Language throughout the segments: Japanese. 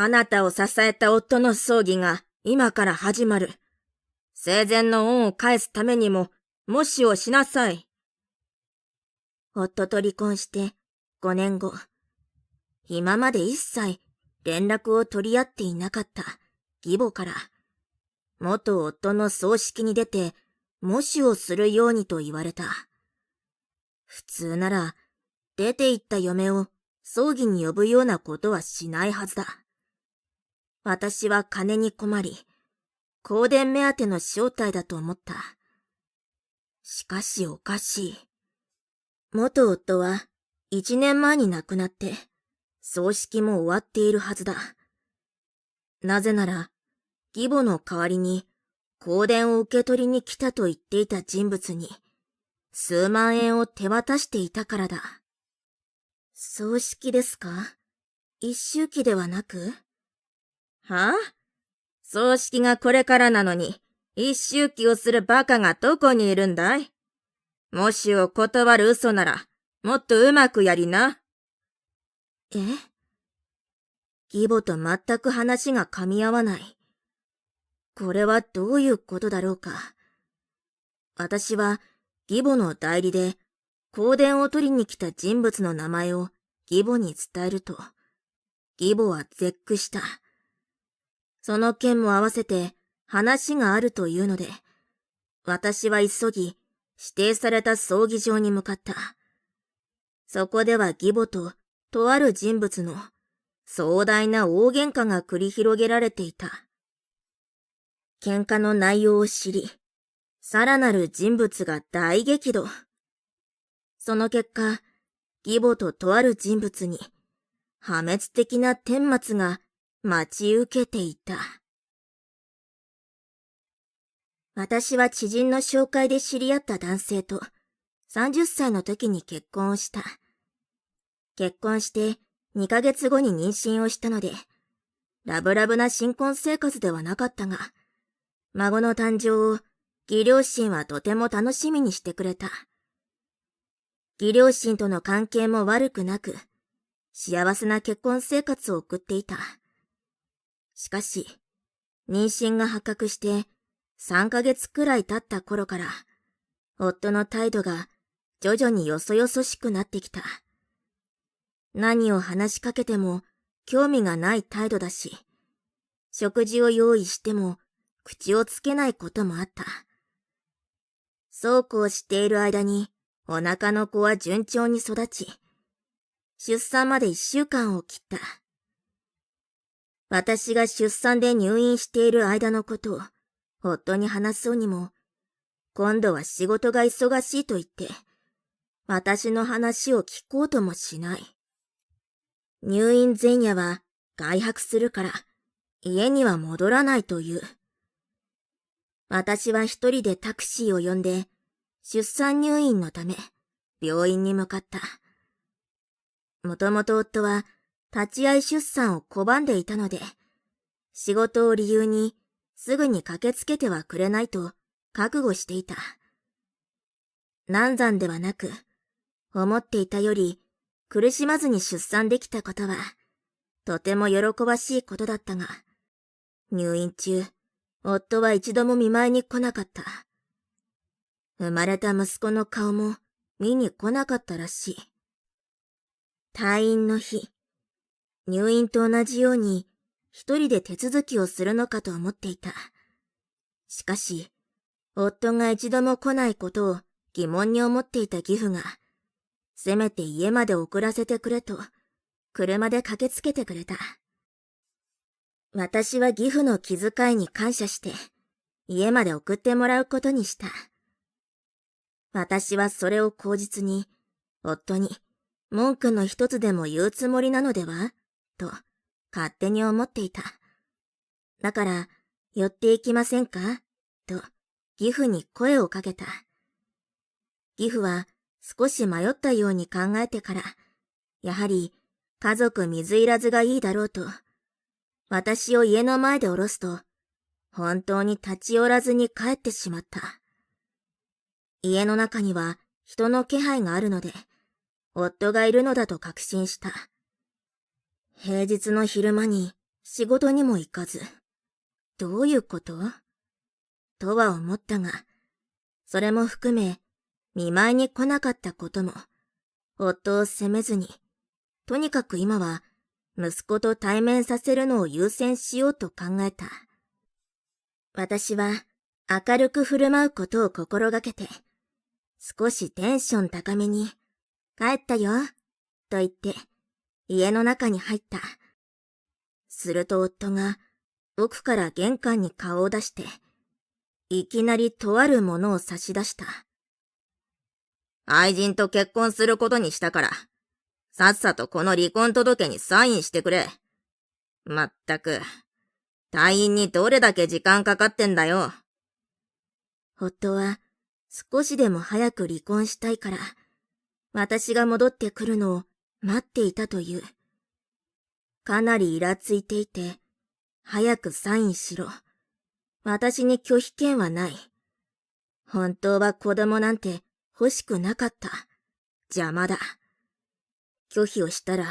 あなたを支えた夫の葬儀が今から始まる。生前の恩を返すためにも、模試をしなさい。夫と離婚して5年後、今まで一切連絡を取り合っていなかった義母から、元夫の葬式に出て模試をするようにと言われた。普通なら出て行った嫁を葬儀に呼ぶようなことはしないはずだ。私は金に困り、香典目当ての正体だと思った。しかしおかしい。元夫は1年前に亡くなって、葬式も終わっているはずだ。なぜなら、義母の代わりに香典を受け取りに来たと言っていた人物に、数万円を手渡していたからだ。葬式ですか？一周忌ではなく？はあ？葬式がこれからなのに、一周忌をするバカがどこにいるんだい？模試を断る嘘なら、もっとうまくやりな。義母と全く話が噛み合わない。これはどういうことだろうか。私は義母の代理で香典を取りに来た人物の名前を義母に伝えると、義母は絶句した。その件も合わせて話があるというので、私は急ぎ指定された葬儀場に向かった。そこでは義母ととある人物の壮大な大喧嘩が繰り広げられていた。喧嘩の内容を知り、さらなる人物が大激怒。その結果、義母ととある人物に破滅的な顛末が待ち受けていた。私は知人の紹介で知り合った男性と30歳の時に結婚をした。結婚して2ヶ月後に妊娠をしたので、ラブラブな新婚生活ではなかったが、孫の誕生を義両親はとても楽しみにしてくれた。義両親との関係も悪くなく、幸せな結婚生活を送っていた。しかし、妊娠が発覚して3ヶ月くらい経った頃から、夫の態度が徐々によそよそしくなってきた。何を話しかけても興味がない態度だし、食事を用意しても口をつけないこともあった。そうこうしている間にお腹の子は順調に育ち、出産まで1週間を切った。私が出産で入院している間のことを夫に話そうにも、今度は仕事が忙しいと言って、私の話を聞こうともしない。入院前夜は外泊するから家には戻らないという。私は一人でタクシーを呼んで出産入院のため病院に向かった。もともと夫は立ち会い出産を拒んでいたので、仕事を理由にすぐに駆けつけてはくれないと覚悟していた。難産ではなく、思っていたより苦しまずに出産できたことは、とても喜ばしいことだったが、入院中、夫は一度も見舞いに来なかった。生まれた息子の顔も見に来なかったらしい。退院の日、入院と同じように一人で手続きをするのかと思っていた。しかし、夫が一度も来ないことを疑問に思っていた義父が、せめて家まで送らせてくれと、車で駆けつけてくれた。私は義父の気遣いに感謝して、家まで送ってもらうことにした。私はそれを口実に、夫に文句の一つでも言うつもりなのではと、勝手に思っていた。だから、寄っていきませんかと、義父に声をかけた。義父は少し迷ったように考えてから、やはり家族水入らずがいいだろうと、私を家の前で降ろすと、本当に立ち寄らずに帰ってしまった。家の中には人の気配があるので、夫がいるのだと確信した。平日の昼間に仕事にも行かず、どういうこととは思ったが、それも含め、見舞いに来なかったことも、夫を責めずに、とにかく今は、息子と対面させるのを優先しようと考えた。私は、明るく振る舞うことを心がけて、少しテンション高めに、帰ったよ、と言って、家の中に入った。すると夫が、奥から玄関に顔を出して、いきなりとあるものを差し出した。愛人と結婚することにしたから、さっさとこの離婚届にサインしてくれ。まったく、退院にどれだけ時間かかってんだよ。夫は少しでも早く離婚したいから、私が戻ってくるのを待っていたという。かなりイラついていて、早くサインしろ。私に拒否権はない。本当は子供なんて欲しくなかった。邪魔だ。拒否をしたら、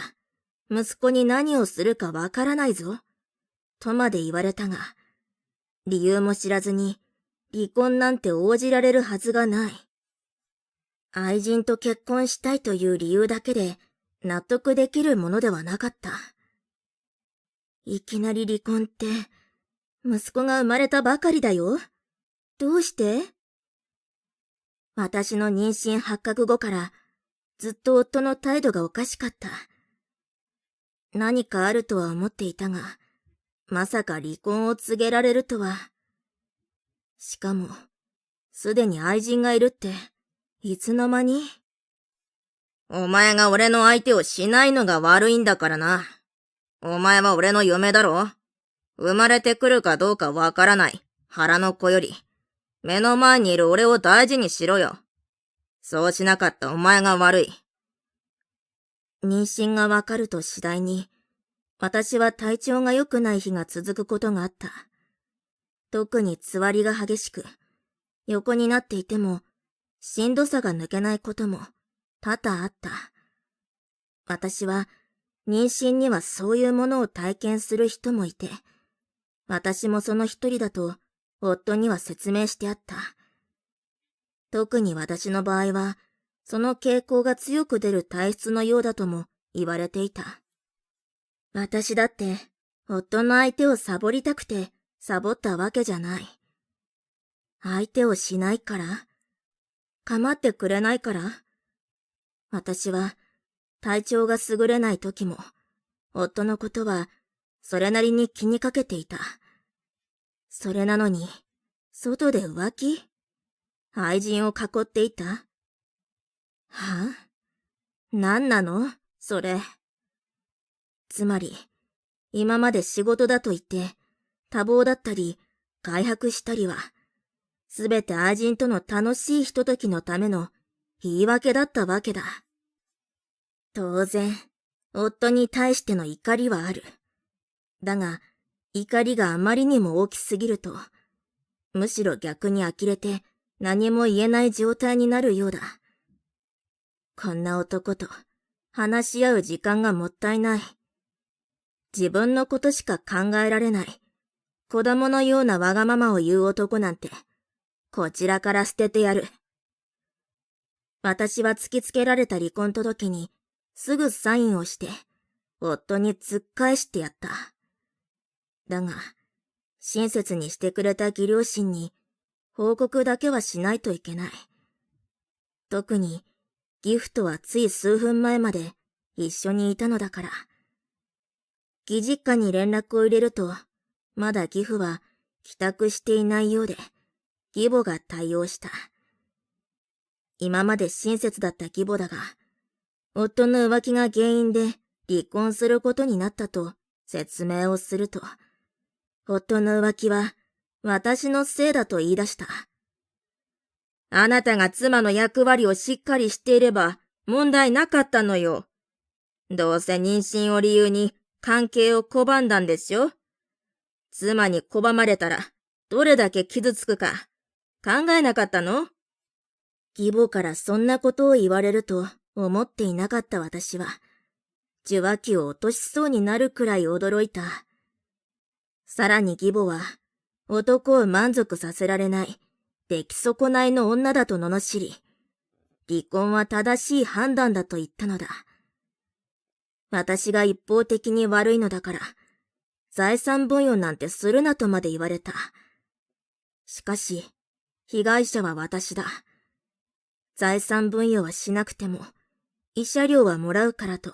息子に何をするかわからないぞ。とまで言われたが、理由も知らずに、離婚なんて応じられるはずがない。愛人と結婚したいという理由だけで、納得できるものではなかった。いきなり離婚って、息子が生まれたばかりだよ。どうして？私の妊娠発覚後から、ずっと夫の態度がおかしかった。何かあるとは思っていたが、まさか離婚を告げられるとは。しかも、すでに愛人がいるって、いつの間に？お前が俺の相手をしないのが悪いんだからな。お前は俺の嫁だろ？生まれてくるかどうかわからない腹の子より、目の前にいる俺を大事にしろよ。そうしなかったお前が悪い。妊娠がわかると次第に、私は体調が良くない日が続くことがあった。特につわりが激しく、横になっていても、しんどさが抜けないことも多々あった。私は、妊娠にはそういうものを体験する人もいて、私もその一人だと、夫には説明してあった。特に私の場合は、その傾向が強く出る体質のようだとも言われていた。私だって、夫の相手をサボりたくて、サボったわけじゃない。相手をしないから？構ってくれないから？私は、体調が優れない時も、夫のことは、それなりに気にかけていた。それなのに、外で浮気？愛人を囲っていた？はあ？何なの？それ。つまり、今まで仕事だと言って、多忙だったり、外泊したりは、すべて愛人との楽しいひとときのための言い訳だったわけだ。当然、夫に対しての怒りはある。だが、怒りがあまりにも大きすぎると、むしろ逆に呆れて何も言えない状態になるようだ。こんな男と話し合う時間がもったいない。自分のことしか考えられない。子供のようなわがままを言う男なんて、こちらから捨ててやる。私は突きつけられた離婚届にすぐサインをして、夫に突っ返してやった。だが、親切にしてくれた義両親に報告だけはしないといけない。特に、ギフトはつい数分前まで一緒にいたのだから。義実家に連絡を入れると、まだ義父は帰宅していないようで、義母が対応した。今まで親切だった義母だが、夫の浮気が原因で離婚することになったと説明をすると、夫の浮気は私のせいだと言い出した。あなたが妻の役割をしっかりしていれば問題なかったのよ。どうせ妊娠を理由に関係を拒んだんでしょ？妻に拒まれたらどれだけ傷つくか考えなかったの？義母からそんなことを言われると思っていなかった私は、受話器を落としそうになるくらい驚いた。さらに義母は、男を満足させられない、出来損ないの女だと罵り、離婚は正しい判断だと言ったのだ。私が一方的に悪いのだから、財産分与なんてするなとまで言われた。しかし、被害者は私だ。財産分与はしなくても、慰謝料はもらうからと、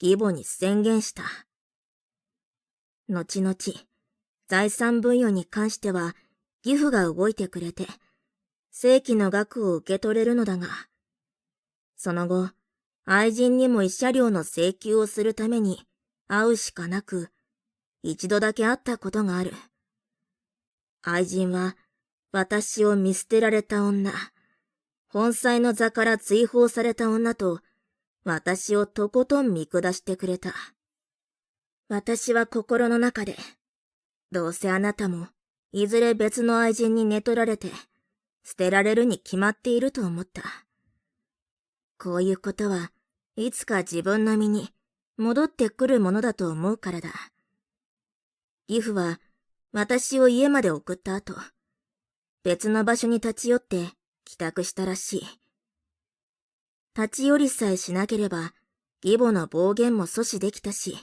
義母に宣言した。後々、財産分与に関しては、義父が動いてくれて、正規の額を受け取れるのだが、その後、愛人にも慰謝料の請求をするために会うしかなく、一度だけ会ったことがある。愛人は、私を見捨てられた女、本妻の座から追放された女と、私をとことん見下してくれた。私は心の中で、どうせあなたも、いずれ別の愛人に寝取られて、捨てられるに決まっていると思った。こういうことはいつか自分の身に戻ってくるものだと思うからだ。義父は私を家まで送った後、別の場所に立ち寄って帰宅したらしい。立ち寄りさえしなければ義母の暴言も阻止できたし、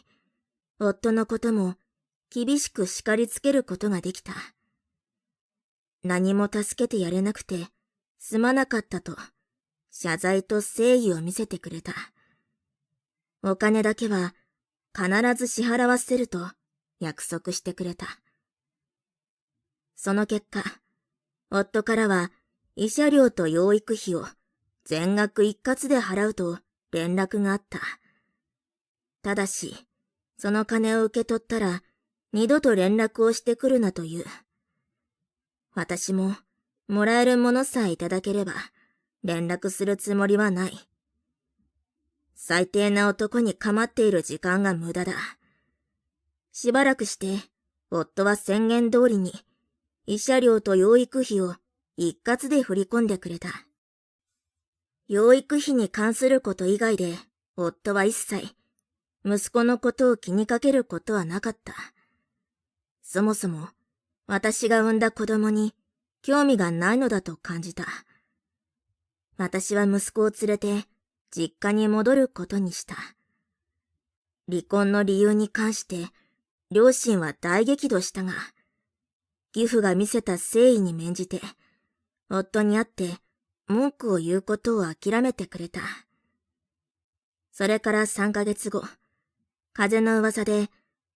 夫のことも厳しく叱りつけることができた。何も助けてやれなくてすまなかったと謝罪と誠意を見せてくれた。お金だけは必ず支払わせると約束してくれた。その結果、夫からは慰謝料と養育費を全額一括で払うと連絡があった。ただし、その金を受け取ったら二度と連絡をしてくるなという。私ももらえるものさえいただければ連絡するつもりはない。最低な男に構っている時間が無駄だ。しばらくして、夫は宣言通りに、慰謝料と養育費を一括で振り込んでくれた。養育費に関すること以外で、夫は一切、息子のことを気にかけることはなかった。そもそも、私が産んだ子供に興味がないのだと感じた。私は息子を連れて実家に戻ることにした。離婚の理由に関して両親は大激怒したが、義父が見せた誠意に免じて、夫に会って文句を言うことを諦めてくれた。それから3ヶ月後、風の噂で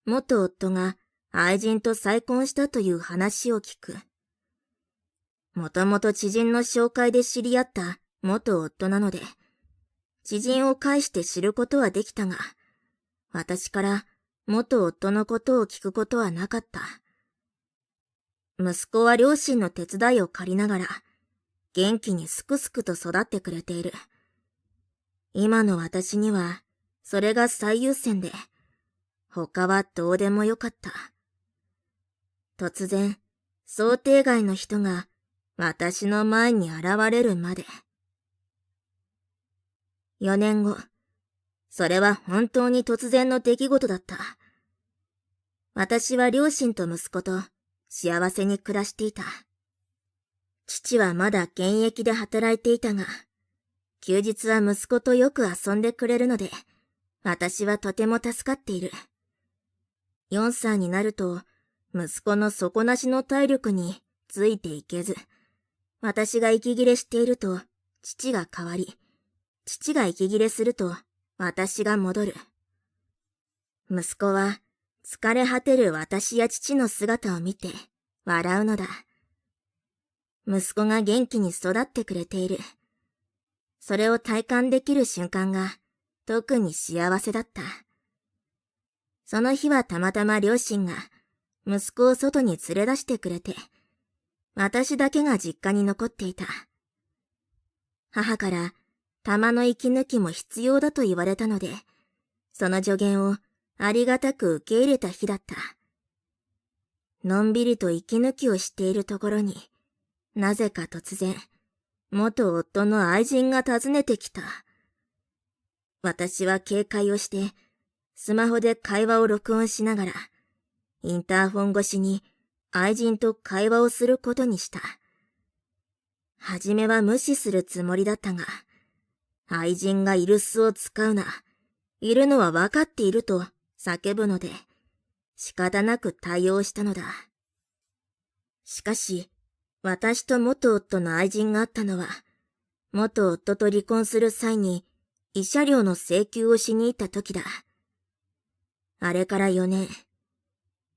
元夫が愛人と再婚したという話を聞く。もともと知人の紹介で知り合った元夫なので、知人を介して知ることはできたが、私から元夫のことを聞くことはなかった。息子は両親の手伝いを借りながら、元気にすくすくと育ってくれている。今の私には、それが最優先で、他はどうでもよかった。突然、想定外の人が私の前に現れるまで。4年後、それは本当に突然の出来事だった。私は両親と息子と幸せに暮らしていた。父はまだ現役で働いていたが、休日は息子とよく遊んでくれるので、私はとても助かっている。4歳になると、息子の底なしの体力についていけず、私が息切れしていると父が代わり、父が息切れすると私が戻る。息子は疲れ果てる私や父の姿を見て笑うのだ。息子が元気に育ってくれている。それを体感できる瞬間が特に幸せだった。その日はたまたま両親が息子を外に連れ出してくれて、私だけが実家に残っていた。母から玉の息抜きも必要だと言われたので、その助言をありがたく受け入れた日だった。のんびりと息抜きをしているところに、なぜか突然、元夫の愛人が訪ねてきた。私は警戒をして、スマホで会話を録音しながら、インターホン越しに愛人と会話をすることにした。はじめは無視するつもりだったが、愛人が居留守を使うな、いるのは分かっていると叫ぶので、仕方なく対応したのだ。しかし、私と元夫の愛人があったのは、元夫と離婚する際に慰謝料の請求をしに行った時だ。あれから4年、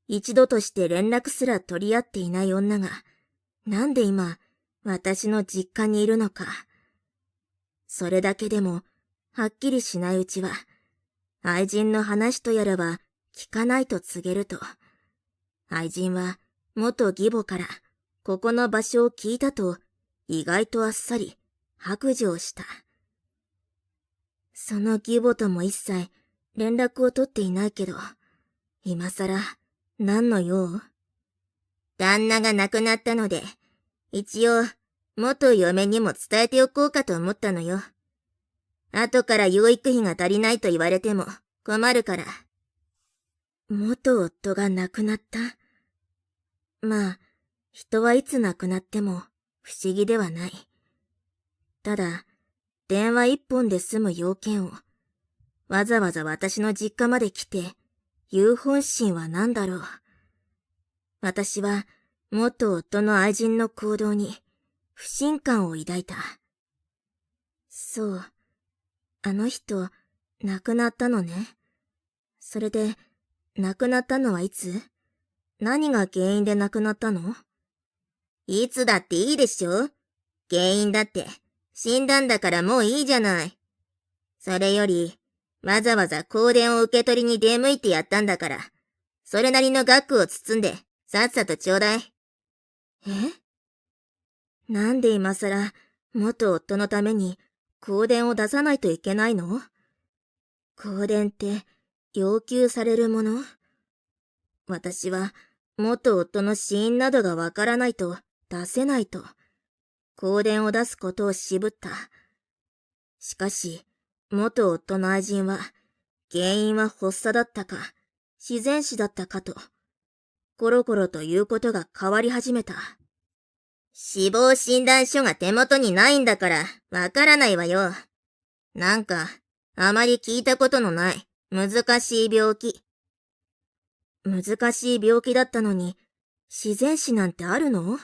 一度として連絡すら取り合っていない女が、なんで今、私の実家にいるのか。それだけでも、はっきりしないうちは、愛人の話とやらは聞かないと告げると、愛人は元義母からここの場所を聞いたと、意外とあっさり白状した。その義母とも一切連絡を取っていないけど、今さら何の用？旦那が亡くなったので、一応元嫁にも伝えておこうかと思ったのよ。後から養育費が足りないと言われても困るから。元夫が亡くなった？まあ、人はいつ亡くなっても不思議ではない。ただ、電話一本で済む要件を、わざわざ私の実家まで来て、言う本心は何だろう。私は、元夫の愛人の行動に、不信感を抱いた。そう、あの人、亡くなったのね。それで、亡くなったのはいつ？何が原因で亡くなったの？いつだっていいでしょ？原因だって、死んだんだからもういいじゃない。それより、わざわざ香典を受け取りに出向いてやったんだから、それなりの額を包んで、さっさとちょうだい。え？なんで今さら、元夫のために、香典を出さないといけないの？香典って、要求されるもの？私は、元夫の死因などがわからないと、出せないと、香典を出すことを渋った。しかし、元夫の愛人は、原因は発作だったか、自然死だったかと、コロコロということが変わり始めた。死亡診断書が手元にないんだから、わからないわよ。なんか、あまり聞いたことのない、難しい病気。難しい病気だったのに、自然死なんてあるの？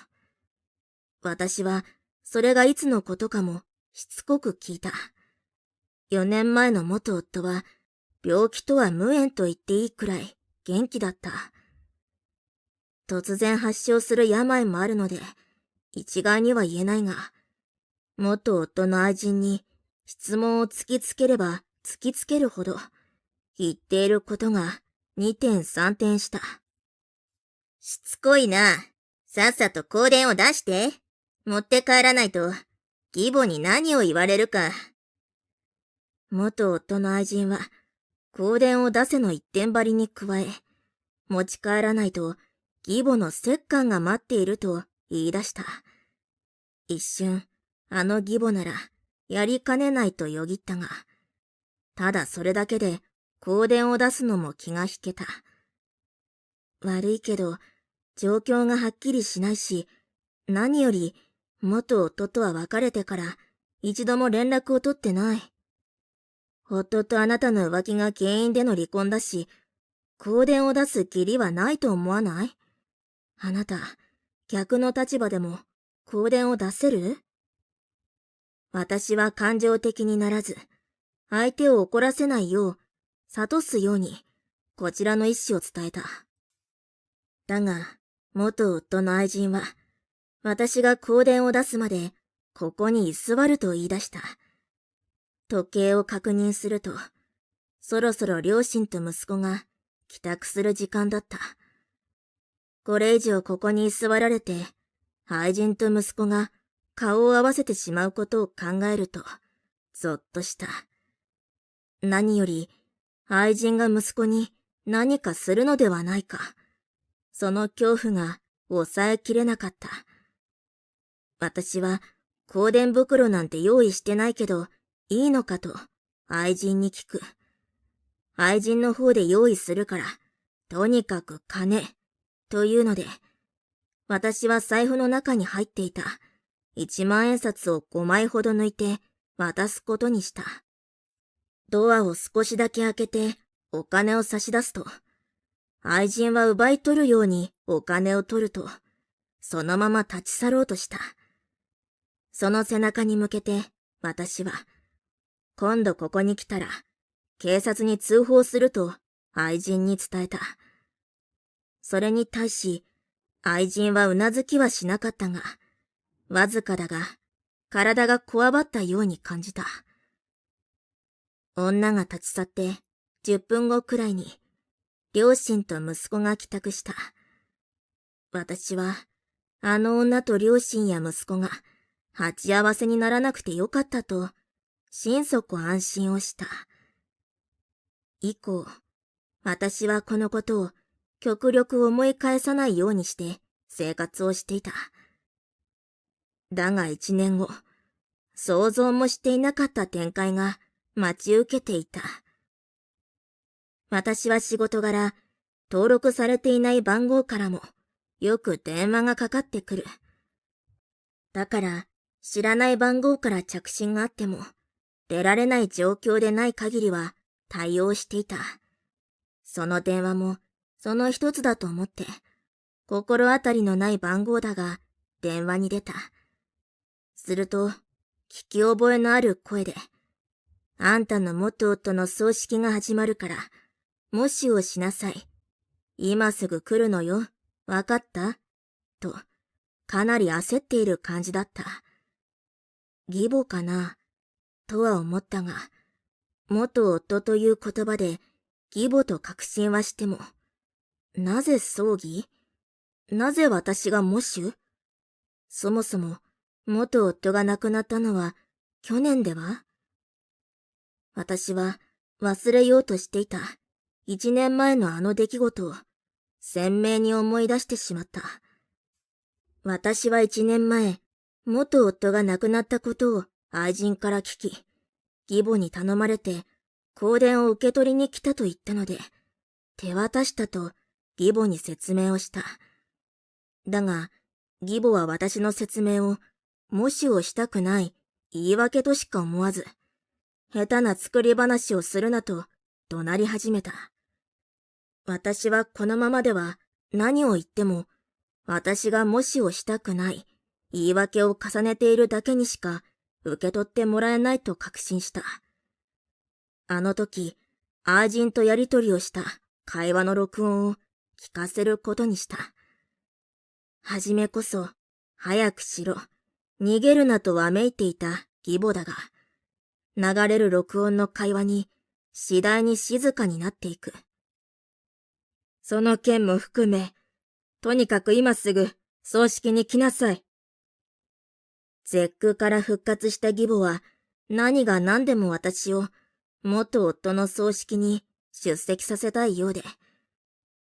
私は、それがいつのことかも、しつこく聞いた。4年前の元夫は、病気とは無縁と言っていいくらい元気だった。突然発症する病もあるので、一概には言えないが、元夫の愛人に質問を突きつければ突きつけるほど、言っていることが2点3点した。しつこいな。さっさと香典を出して。持って帰らないと、義母に何を言われるか。元夫の愛人は、香典を出せの一点張りに加え、持ち帰らないと、義母の折檻が待っていると言い出した。一瞬、あの義母なら、やりかねないとよぎったが、ただそれだけで、香典を出すのも気が引けた。悪いけど、状況がはっきりしないし、何より、元夫とは別れてから、一度も連絡を取ってない。夫とあなたの浮気が原因での離婚だし、香典を出す義理はないと思わない？あなた、逆の立場でも、香典を出せる？私は感情的にならず、相手を怒らせないよう、諭すように、こちらの意思を伝えた。だが、元夫の愛人は、私が香典を出すまで、ここに居座ると言い出した。時計を確認すると、そろそろ両親と息子が帰宅する時間だった。これ以上ここに居座られて、愛人と息子が顔を合わせてしまうことを考えると、ぞっとした。何より、愛人が息子に何かするのではないか。その恐怖が抑えきれなかった。私は香典袋なんて用意してないけど、いいのかと愛人に聞く。愛人の方で用意するから、とにかく金、というので、私は財布の中に入っていた1万円札を5枚ほど抜いて渡すことにした。ドアを少しだけ開けてお金を差し出すと、愛人は奪い取るようにお金を取ると、そのまま立ち去ろうとした。その背中に向けて私は、今度ここに来たら警察に通報すると愛人に伝えた。それに対し愛人はうなずきはしなかったが、わずかだが体がこわばったように感じた。女が立ち去って10分後くらいに両親と息子が帰宅した。私はあの女と両親や息子が鉢合わせにならなくてよかったと心底安心をした。以降、私はこのことを極力思い返さないようにして生活をしていた。だが1年後、想像もしていなかった展開が待ち受けていた。私は仕事柄、登録されていない番号からもよく電話がかかってくる。だから、知らない番号から着信があっても、出られない状況でない限りは対応していた。その電話もその一つだと思って、心当たりのない番号だが電話に出た。すると、聞き覚えのある声で、あんたの元夫の葬式が始まるから、もしをしなさい。今すぐ来るのよ。わかった?と、かなり焦っている感じだった。義母かなとは思ったが、元夫という言葉で義母と確信はしても、なぜ葬儀?なぜ私が喪主?そもそも元夫が亡くなったのは去年では?私は忘れようとしていた1年前のあの出来事を鮮明に思い出してしまった。私は1年前、元夫が亡くなったことを愛人から聞き、義母に頼まれて香典を受け取りに来たと言ったので、手渡したと義母に説明をした。だが、義母は私の説明を、もしをしたくない言い訳としか思わず、下手な作り話をするなと怒鳴り始めた。私はこのままでは何を言っても、私がもしをしたくない言い訳を重ねているだけにしか受け取ってもらえないと確信した。あの時、愛人とやりとりをした会話の録音を聞かせることにした。はじめこそ、早くしろ、逃げるなとわめいていた義母だが、流れる録音の会話に次第に静かになっていく。その件も含め、とにかく今すぐ葬式に来なさい。絶句から復活した義母は何が何でも私を元夫の葬式に出席させたいようで、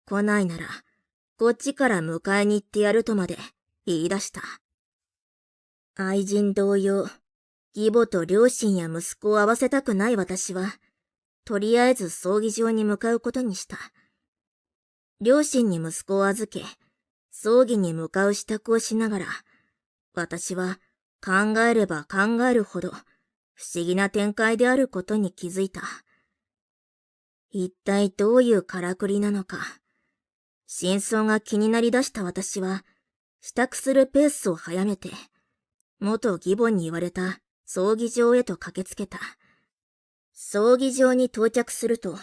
来ないならこっちから迎えに行ってやるとまで言い出した。愛人同様、義母と両親や息子を会わせたくない私は、とりあえず葬儀場に向かうことにした。両親に息子を預け、葬儀に向かう支度をしながら、私は考えれば考えるほど不思議な展開であることに気づいた。一体どういうからくりなのか。真相が気になりだした私は、支度するペースを早めて、元義母に言われた葬儀場へと駆けつけた。葬儀場に到着すると、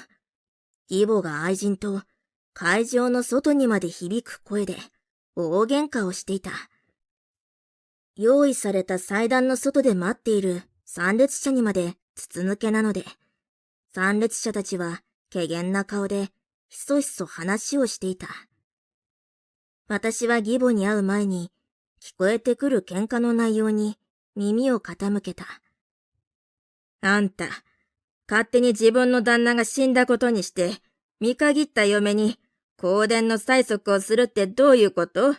義母が愛人と会場の外にまで響く声で大喧嘩をしていた。用意された祭壇の外で待っている参列者にまで筒抜けなので、参列者たちは怪訝な顔でひそひそ話をしていた。私は義母に会う前に聞こえてくる喧嘩の内容に耳を傾けた。あんた、勝手に自分の旦那が死んだことにして、見限った嫁に香典の催促をするってどういうこと?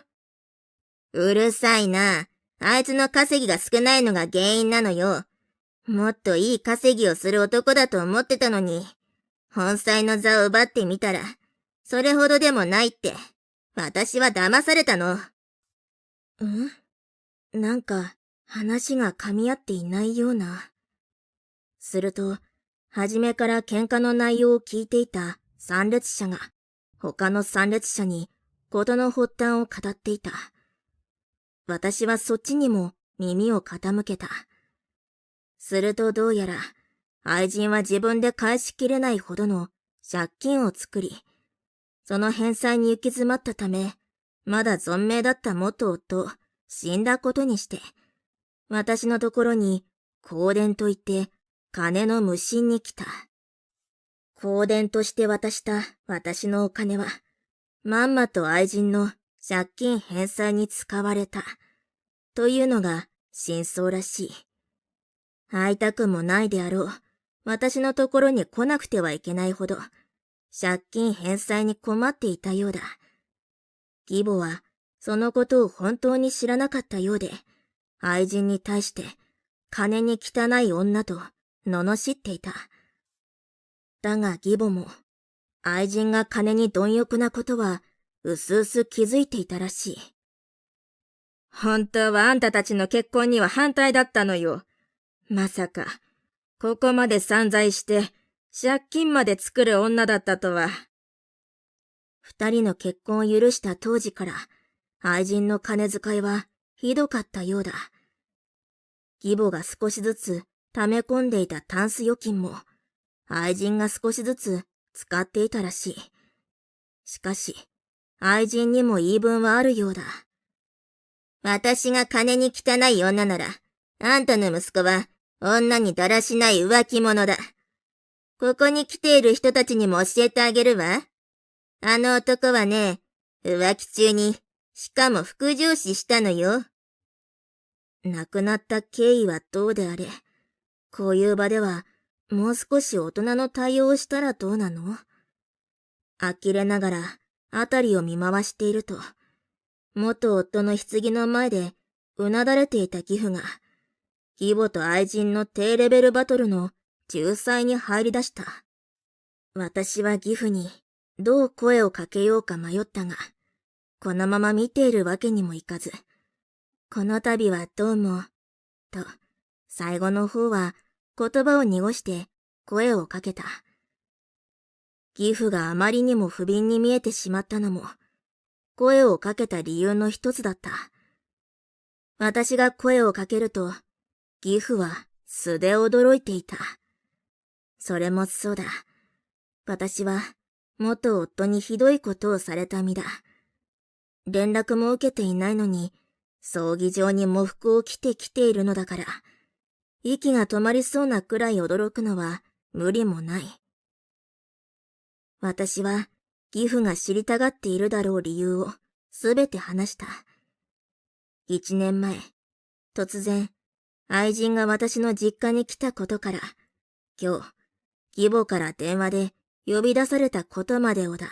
うるさいな。あいつの稼ぎが少ないのが原因なのよ。もっといい稼ぎをする男だと思ってたのに、本妻の座を奪ってみたら、それほどでもないって。私は騙されたの。なんか、話が噛み合っていないような。すると、初めから喧嘩の内容を聞いていた参列者が、他の参列者に事の発端を語っていた。私はそっちにも耳を傾けた。するとどうやら、愛人は自分で返しきれないほどの借金を作り、その返済に行き詰まったため、まだ存命だった元夫、死んだことにして、私のところに、香典と言って、金の無心に来た。香典として渡した私のお金は、まんまと愛人の借金返済に使われた。というのが真相らしい。会いたくもないであろう。私のところに来なくてはいけないほど、借金返済に困っていたようだ。義母は、そのことを本当に知らなかったようで、愛人に対して、金に汚い女と、罵っていた。だが義母も、愛人が金に貪欲なことは、うすうす気づいていたらしい。本当はあんたたちの結婚には反対だったのよ。まさか、ここまで散財して、借金まで作る女だったとは。二人の結婚を許した当時から、愛人の金遣いはひどかったようだ。義母が少しずつ溜め込んでいたタンス預金も、愛人が少しずつ使っていたらしい。しかし、愛人にも言い分はあるようだ。私が金に汚い女なら、あんたの息子は女にだらしない浮気者だ。ここに来ている人たちにも教えてあげるわ。あの男はね、浮気中に、しかも副上司したのよ。亡くなった経緯はどうであれ、こういう場では、もう少し大人の対応をしたらどうなの？呆れながら、あたりを見回していると、元夫の棺の前で、うなだれていた義父が、義母と愛人の低レベルバトルの仲裁に入り出した。私は義父に、どう声をかけようか迷ったが、このまま見ているわけにもいかず、この度はどうも、と、最後の方は言葉を濁して声をかけた。義父があまりにも不憫に見えてしまったのも、声をかけた理由の一つだった。私が声をかけると、義父は素で驚いていた。それもそうだ。私は元夫にひどいことをされた身だ。連絡も受けていないのに、葬儀場に喪服を着てきているのだから、息が止まりそうなくらい驚くのは無理もない。私は義父が知りたがっているだろう理由をすべて話した。1年前、突然、愛人が私の実家に来たことから、今日、義母から電話で呼び出されたことまでをだ。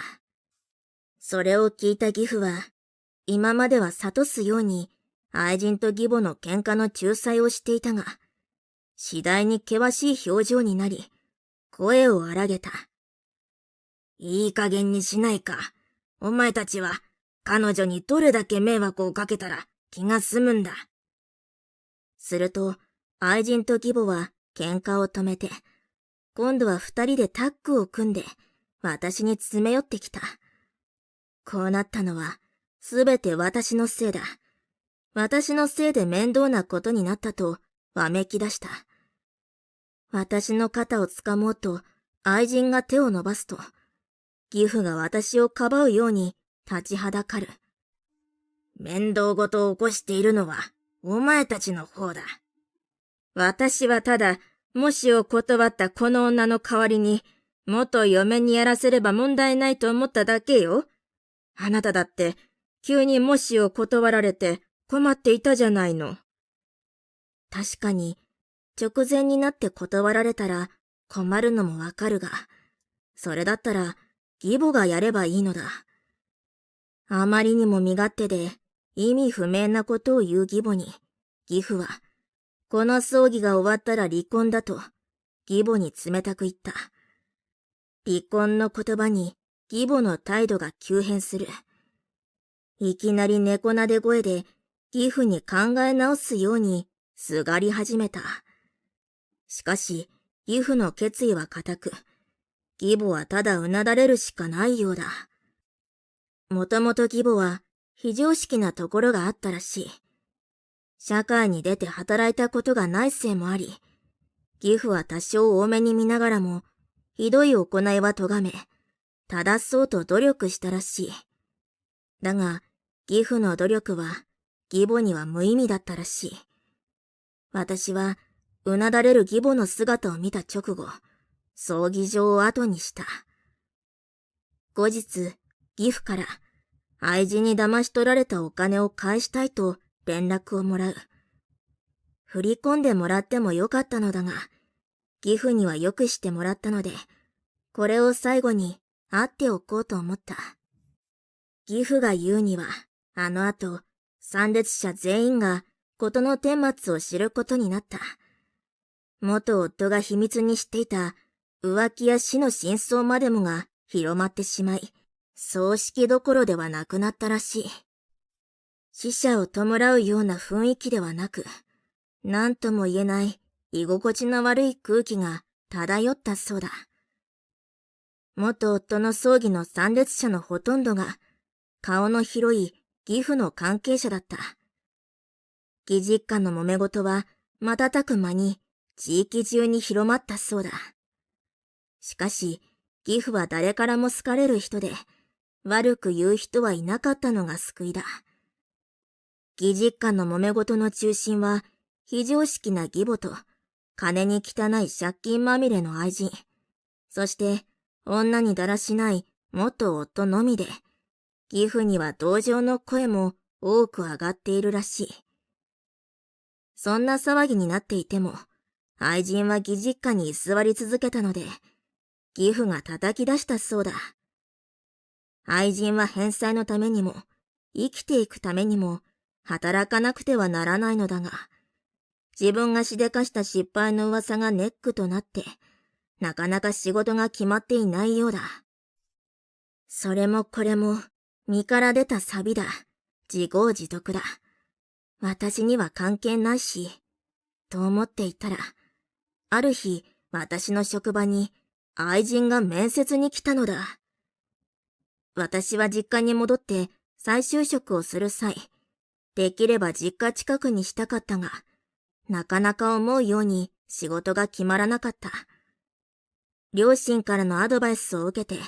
それを聞いた義父は、今までは諭すように愛人と義母の喧嘩の仲裁をしていたが、次第に険しい表情になり、声を荒げた。いい加減にしないか。お前たちは彼女にどれだけ迷惑をかけたら気が済むんだ。すると、愛人と義母は喧嘩を止めて、今度は二人でタッグを組んで、私に詰め寄ってきた。こうなったのは、すべて私のせいだ。私のせいで面倒なことになったと、わめき出した。私の肩をつかもうと、愛人が手を伸ばすと、義父が私をかばうように立ちはだかる。面倒ごとを起こしているのは、お前たちの方だ。私はただ、もしを断ったこの女の代わりに、元嫁にやらせれば問題ないと思っただけよ。あなただって、急にもしを断られて困っていたじゃないの。確かに、直前になって断られたら困るのもわかるが、それだったら義母がやればいいのだ。あまりにも身勝手で意味不明なことを言う義母に、義父は、この葬儀が終わったら離婚だと、義母に冷たく言った。離婚の言葉に義母の態度が急変する。いきなり猫なで声で義父に考え直すようにすがり始めた。しかし、義父の決意は固く、義母はただうなだれるしかないようだ。もともと義母は非常識なところがあったらしい。社会に出て働いたことがないせいもあり、義父は多少多めに見ながらも、ひどい行いは咎め、正そうと努力したらしい。だが、義父の努力は、義母には無意味だったらしい。私は、うなだれる義母の姿を見た直後、葬儀場を後にした。後日、義父から、愛人に騙し取られたお金を返したいと連絡をもらう。振り込んでもらってもよかったのだが、義父にはよくしてもらったので、これを最後に会っておこうと思った。義父が言うには、あの後、参列者全員が事の顛末を知ることになった。元夫が秘密にしていた浮気や死の真相までもが広まってしまい、葬式どころではなくなったらしい。死者を弔うような雰囲気ではなく、なんとも言えない居心地の悪い空気が漂ったそうだ。元夫の葬儀の参列者のほとんどが顔の広い義父の関係者だった。義実家の揉め事は瞬く間に地域中に広まったそうだ。しかし、義父は誰からも好かれる人で、悪く言う人はいなかったのが救いだ。義実家の揉め事の中心は、非常識な義母と、金に汚い借金まみれの愛人、そして女にだらしない元夫のみで、義父には同情の声も多く上がっているらしい。そんな騒ぎになっていても、愛人は義実家に居座り続けたので、義父が叩き出したそうだ。愛人は返済のためにも、生きていくためにも、働かなくてはならないのだが、自分がしでかした失敗の噂がネックとなって、なかなか仕事が決まっていないようだ。それもこれも、身から出た錆だ。自業自得だ。私には関係ないし、と思っていたら、ある日、私の職場に愛人が面接に来たのだ。私は実家に戻って再就職をする際、できれば実家近くにしたかったが、なかなか思うように仕事が決まらなかった。両親からのアドバイスを受けて、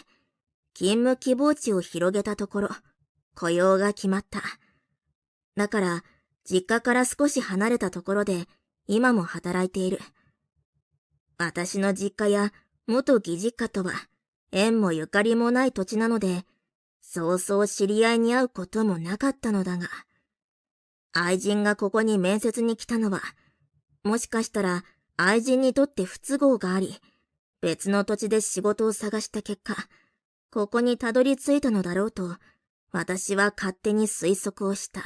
勤務希望地を広げたところ、雇用が決まった。だから、実家から少し離れたところで、今も働いている。私の実家や元義実家とは、縁もゆかりもない土地なので、そうそう知り合いに会うこともなかったのだが、愛人がここに面接に来たのは、もしかしたら愛人にとって不都合があり、別の土地で仕事を探した結果、ここにたどり着いたのだろうと、私は勝手に推測をした。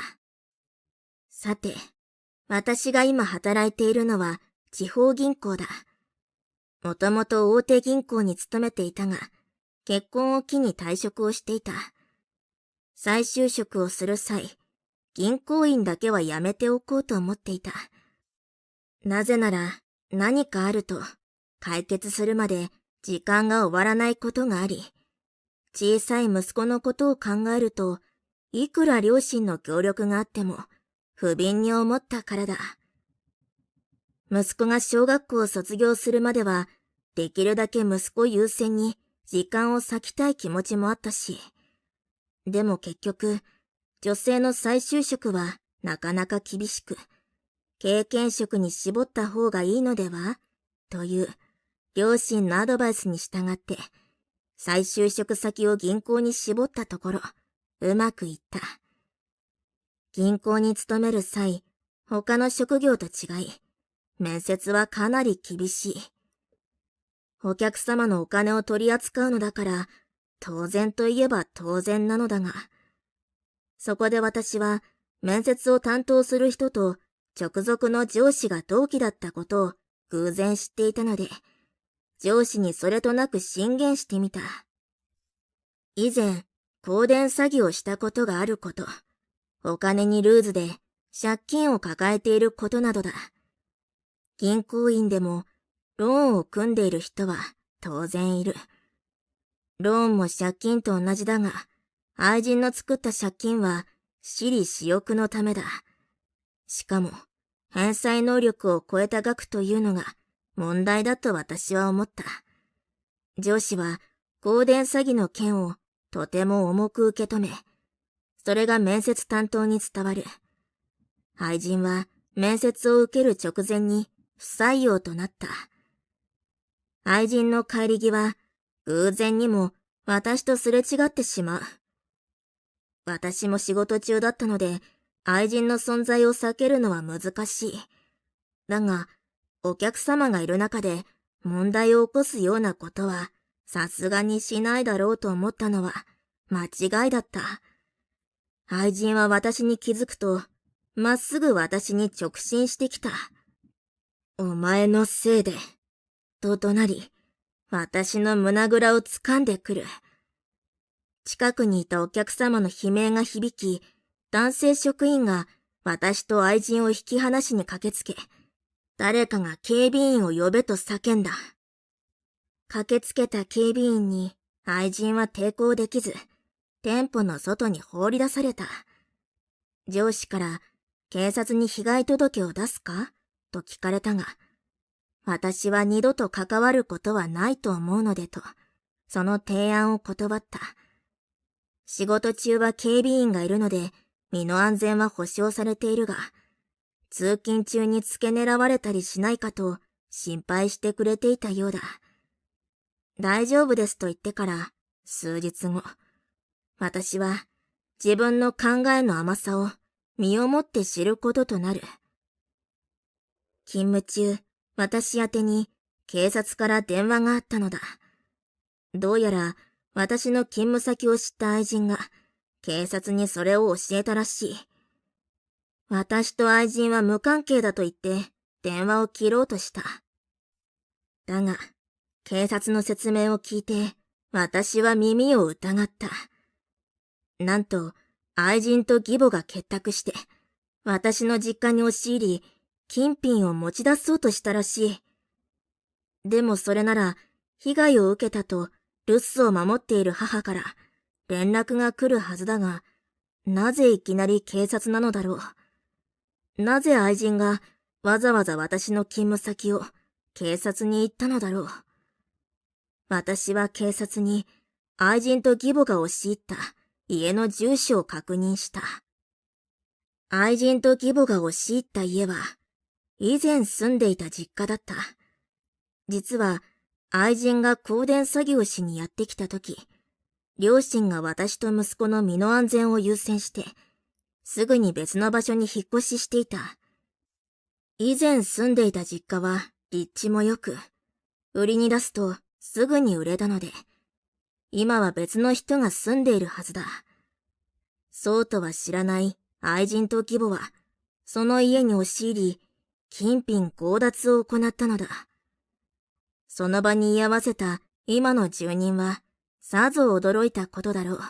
さて、私が今働いているのは地方銀行だ。もともと大手銀行に勤めていたが、結婚を機に退職をしていた。再就職をする際、銀行員だけはやめておこうと思っていた。なぜなら、何かあると、解決するまで時間が終わらないことがあり、小さい息子のことを考えると、いくら両親の協力があっても、不憫に思ったからだ。息子が小学校を卒業するまでは、できるだけ息子優先に時間を割きたい気持ちもあったし、でも結局、女性の再就職はなかなか厳しく、経験職に絞った方がいいのではという両親のアドバイスに従って、再就職先を銀行に絞ったところ、うまくいった。銀行に勤める際、他の職業と違い、面接はかなり厳しい。お客様のお金を取り扱うのだから、当然といえば当然なのだが、そこで私は面接を担当する人と直属の上司が同期だったことを偶然知っていたので、上司にそれとなく進言してみた。以前、香典詐欺をしたことがあること、お金にルーズで借金を抱えていることなどだ。銀行員でもローンを組んでいる人は当然いる。ローンも借金と同じだが、愛人の作った借金は私利私欲のためだ。しかも、返済能力を超えた額というのが問題だと私は思った。上司は香典詐欺の件をとても重く受け止め、それが面接担当に伝わる。愛人は面接を受ける直前に不採用となった。愛人の帰り際、偶然にも私とすれ違ってしまう。私も仕事中だったので、愛人の存在を避けるのは難しい。だが、お客様がいる中で問題を起こすようなことは、さすがにしないだろうと思ったのは間違いだった。愛人は私に気づくと、まっすぐ私に直進してきた。お前のせいで、と怒鳴り、私の胸ぐらを掴んでくる。近くにいたお客様の悲鳴が響き、男性職員が私と愛人を引き離しに駆けつけ、誰かが警備員を呼べと叫んだ。駆けつけた警備員に愛人は抵抗できず、店舗の外に放り出された。上司から警察に被害届を出すかと聞かれたが、私は二度と関わることはないと思うのでと、その提案を断った。仕事中は警備員がいるので、身の安全は保証されているが、通勤中に付け狙われたりしないかと心配してくれていたようだ。大丈夫ですと言ってから数日後、私は自分の考えの甘さを身をもって知ることとなる。勤務中、私宛てに警察から電話があったのだ。どうやら私の勤務先を知った愛人が警察にそれを教えたらしい。私と愛人は無関係だと言って電話を切ろうとした。だが、警察の説明を聞いて私は耳を疑った。なんと、愛人と義母が結託して私の実家に押し入り、金品を持ち出そうとしたらしい。でもそれなら、被害を受けたと留守を守っている母から連絡が来るはずだが、なぜいきなり警察なのだろう。なぜ愛人がわざわざ私の勤務先を警察に行ったのだろう。私は警察に愛人と義母が押し入った家の住所を確認した。愛人と義母が押し入った家は、以前住んでいた実家だった。実は、愛人が香典詐欺をしにやってきたとき、両親が私と息子の身の安全を優先して、すぐに別の場所に引っ越ししていた。以前住んでいた実家は立地も良く、売りに出すとすぐに売れたので、今は別の人が住んでいるはずだ。そうとは知らない愛人と義母は、その家に押し入り、金品強奪を行ったのだ。その場に居合わせた今の住人は、さぞ驚いたことだろう。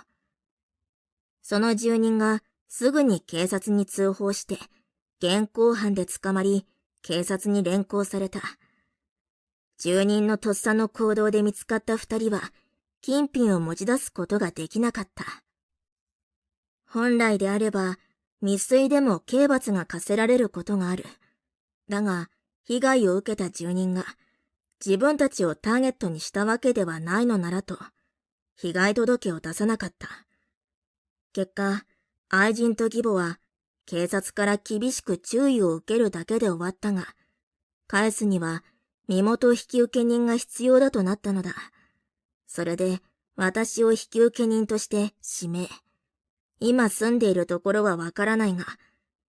その住人がすぐに警察に通報して、現行犯で捕まり、警察に連行された。住人のとっさの行動で見つかった二人は、金品を持ち出すことができなかった。本来であれば、未遂でも刑罰が課せられることがある。だが、被害を受けた住人が、自分たちをターゲットにしたわけではないのならと、被害届を出さなかった。結果、愛人と義母は、警察から厳しく注意を受けるだけで終わったが、返すには、身元引受人が必要だとなったのだ。それで、私を引受人として指名。今住んでいるところはわからないが、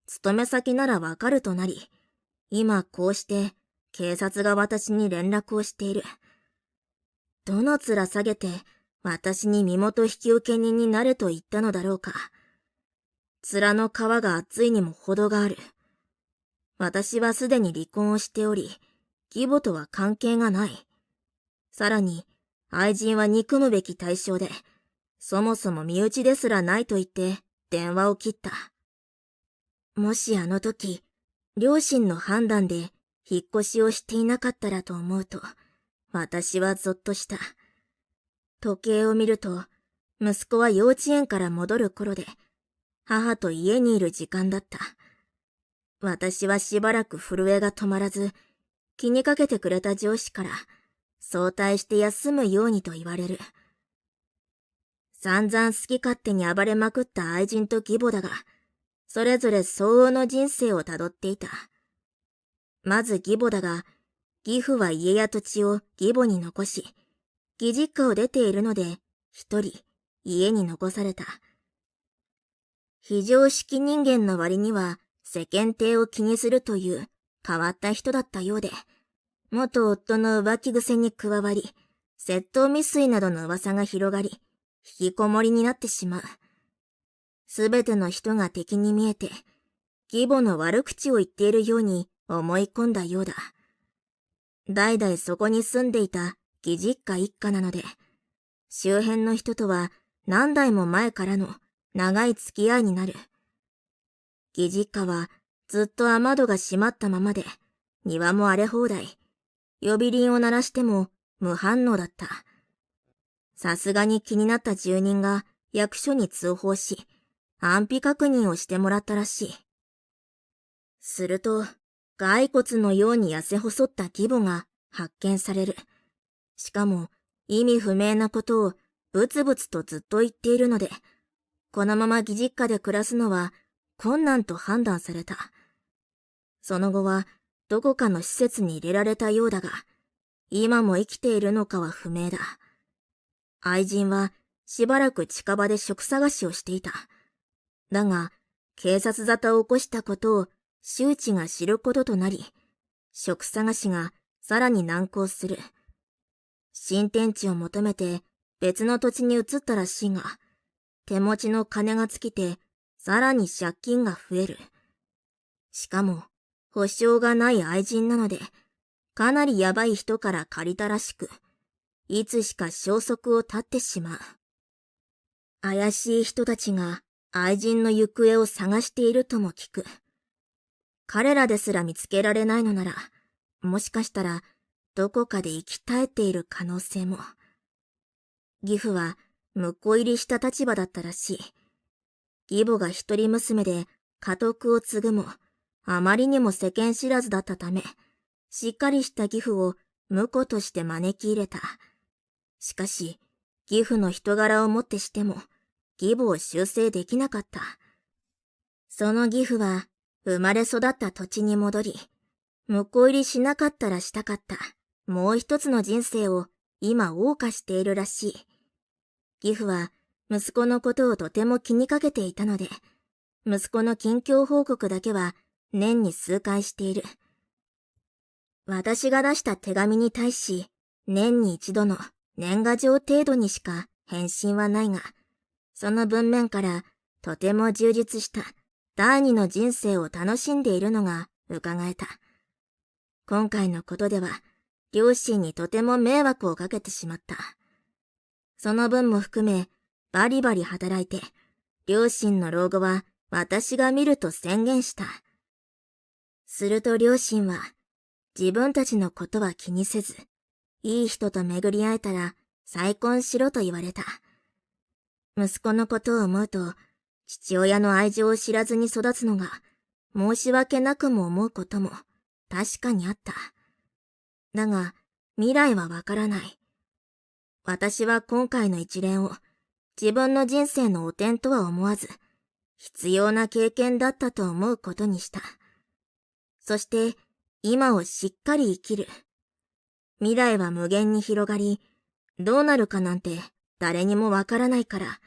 勤め先ならわかるとなり、今こうして警察が私に連絡をしている。どの面下げて私に身元引受人になれと言ったのだろうか。面の皮が厚いにも程がある。私はすでに離婚をしており、義母とは関係がない。さらに、愛人は憎むべき対象で、そもそも身内ですらないと言って電話を切った。もしあの時、両親の判断で引っ越しをしていなかったらと思うと、私はゾッとした。時計を見ると、息子は幼稚園から戻る頃で、母と家にいる時間だった。私はしばらく震えが止まらず、気にかけてくれた上司から、早退して休むようにと言われる。散々好き勝手に暴れまくった愛人と義母だが、それぞれ相応の人生をたどっていた。まず義母だが、義父は家や土地を義母に残し、義実家を出ているので、一人家に残された。非常識人間の割には世間体を気にするという変わった人だったようで、元夫の浮気癖に加わり、窃盗未遂などの噂が広がり、引きこもりになってしまう。すべての人が敵に見えて、義母の悪口を言っているように思い込んだようだ。代々そこに住んでいた義実家一家なので、周辺の人とは何代も前からの長い付き合いになる。義実家はずっと雨戸が閉まったままで、庭も荒れ放題。呼び鈴を鳴らしても無反応だった。さすがに気になった住人が役所に通報し、安否確認をしてもらったらしい。すると、骸骨のように痩せ細った義母が発見される。しかも、意味不明なことをブツブツとずっと言っているので、このまま義実家で暮らすのは困難と判断された。その後は、どこかの施設に入れられたようだが、今も生きているのかは不明だ。愛人はしばらく近場で職探しをしていた。だが、警察沙汰を起こしたことを周知が知ることとなり、職探しがさらに難航する。新天地を求めて別の土地に移ったらしいが、手持ちの金が尽きてさらに借金が増える。しかも、保証がない愛人なので、かなりヤバい人から借りたらしく、いつしか消息を絶ってしまう。怪しい人たちが愛人の行方を探しているとも聞く。彼らですら見つけられないのなら、もしかしたらどこかで生き絶えている可能性も。義父は婿入りした立場だったらしい。義母が一人娘で家督を継ぐも、あまりにも世間知らずだったため、しっかりした義父を婿として招き入れた。しかし、義父の人柄をもってしても、義母を修正できなかった。その義父は、生まれ育った土地に戻り、婿入りしなかったらしたかった、もう一つの人生を今謳歌しているらしい。義父は、息子のことをとても気にかけていたので、息子の近況報告だけは年に数回している。私が出した手紙に対し、年に一度の年賀状程度にしか返信はないが、その文面からとても充実した第二の人生を楽しんでいるのが伺えた。今回のことでは、両親にとても迷惑をかけてしまった。その分も含め、バリバリ働いて、両親の老後は私が見ると宣言した。すると両親は、自分たちのことは気にせず、いい人と巡り会えたら再婚しろと言われた。息子のことを思うと、父親の愛情を知らずに育つのが申し訳なくも思うことも確かにあった。だが、未来はわからない。私は今回の一連を自分の人生の汚点とは思わず、必要な経験だったと思うことにした。そして、今をしっかり生きる。未来は無限に広がり、どうなるかなんて誰にもわからないから、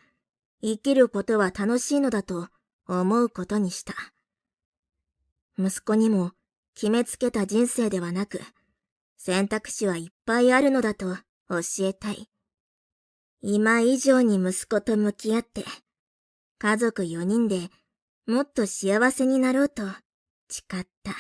生きることは楽しいのだと思うことにした。息子にも決めつけた人生ではなく、選択肢はいっぱいあるのだと教えたい。今以上に息子と向き合って、家族4人でもっと幸せになろうと誓った。